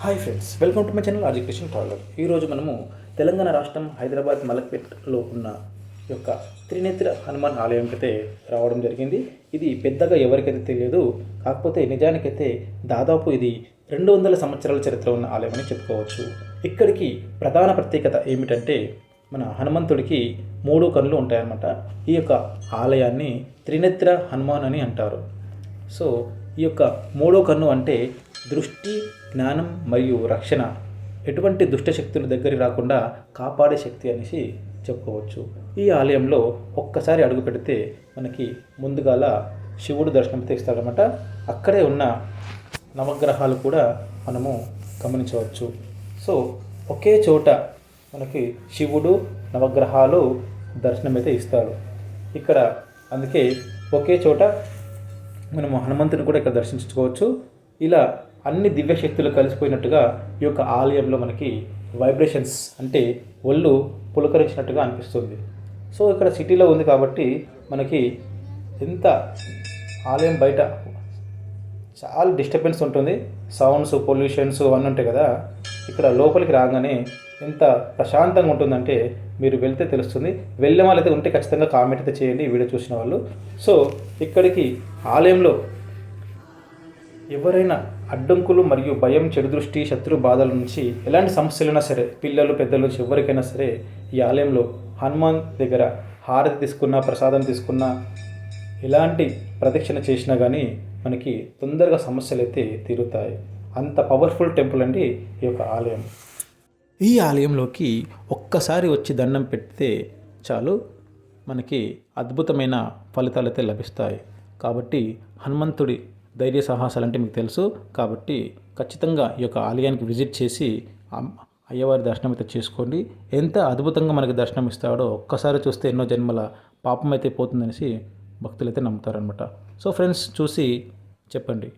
Hi friends, welcome to my channel education traveller. ఈరోజు మనము తెలంగాణ రాష్ట్రం హైదరాబాద్ మలక్పేట్లో ఉన్న యొక్క త్రినేత్ర హనుమాన్ ఆలయంకైతే రావడం జరిగింది. ఇది పెద్దగా ఎవరికైతే తెలియదు, కాకపోతే నిజానికైతే దాదాపు ఇది 200 సంవత్సరాల చరిత్ర ఉన్న ఆలయం అని చెప్పుకోవచ్చు. ఇక్కడికి ప్రధాన ప్రత్యేకత ఏమిటంటే మన హనుమంతుడికి 3 కన్నులు ఉంటాయన్నమాట. ఈ యొక్క ఆలయాన్ని త్రినేత్ర హనుమాన్ అని అంటారు. సో ఈ యొక్క 3వ కన్ను అంటే దృష్టి, జ్ఞానం మరియు రక్షణ, ఎటువంటి దుష్టశక్తుల దగ్గరికి రాకుండా కాపాడే శక్తి అనేసి చెప్పుకోవచ్చు. ఈ ఆలయంలో ఒక్కసారి అడుగు పెడితే మనకి ముందుగాల శివుడు దర్శనం ఇస్తాడనమాట. అక్కడే ఉన్న నవగ్రహాలు కూడా మనము గమనించవచ్చు. సో ఒకే చోట మనకి శివుడు, నవగ్రహాలు దర్శనమైతే ఇస్తాడు ఇక్కడ. అందుకే ఒకే చోట మనము హనుమంతుని కూడా ఇక్కడ దర్శించుకోవచ్చు. ఇలా అన్ని దివ్యశక్తులు కలిసిపోయినట్టుగా ఈ యొక్క ఆలయంలో మనకి వైబ్రేషన్స్ అంటే ఒళ్ళు పులకరించినట్టుగా అనిపిస్తుంది. సో ఇక్కడ సిటీలో ఉంది కాబట్టి మనకి ఎంత ఆలయం బయట చాలా డిస్టర్బెన్స్ ఉంటుంది, సౌండ్స్, పొల్యూషన్స్ అవన్నీ ఉంటాయి కదా. ఇక్కడ లోపలికి రాగానే ఎంత ప్రశాంతంగా ఉంటుందంటే మీరు వెళ్తే తెలుస్తుంది. వెళ్ళే వాళ్ళైతే ఉంటే ఖచ్చితంగా కామెంట్ అయితే చేయండి వీడియో చూసిన వాళ్ళు. సో ఇక్కడికి ఆలయంలో ఎవరైనా అడ్డంకులు మరియు భయం, చెడు దృష్టి, శత్రు బాధల నుంచి ఎలాంటి సమస్యలైనా సరే, పిల్లలు పెద్దల నుంచి ఎవరికైనా సరే ఈ ఆలయంలో హనుమాన్ దగ్గర హారతి తీసుకున్నా, ప్రసాదం తీసుకున్నా, ఎలాంటి ప్రదక్షిణ చేసినా కానీ మనకి తొందరగా సమస్యలు అయితే తీరుతాయి. అంత పవర్ఫుల్ టెంపుల్ అండి ఈ యొక్క ఆలయం. ఈ ఆలయంలోకి ఒక్కసారి వచ్చి దండం పెడితే చాలు, మనకి అద్భుతమైన ఫలితాలు అయితే లభిస్తాయి. కాబట్టి హనుమంతుడి ధైర్య సాహసాలు అంటే మీకు తెలుసు కాబట్టి ఖచ్చితంగా ఈ యొక్క ఆలయానికి విజిట్ చేసి అయ్యవారి దర్శనం అయితే చేసుకోండి. ఎంత అద్భుతంగా మనకి దర్శనం ఇస్తాడో ఒక్కసారి చూస్తే ఎన్నో జన్మల పాపం అయితే పోతుందనేసి భక్తులు అయితే నమ్ముతారనమాట. సో ఫ్రెండ్స్, చూసి చెప్పండి.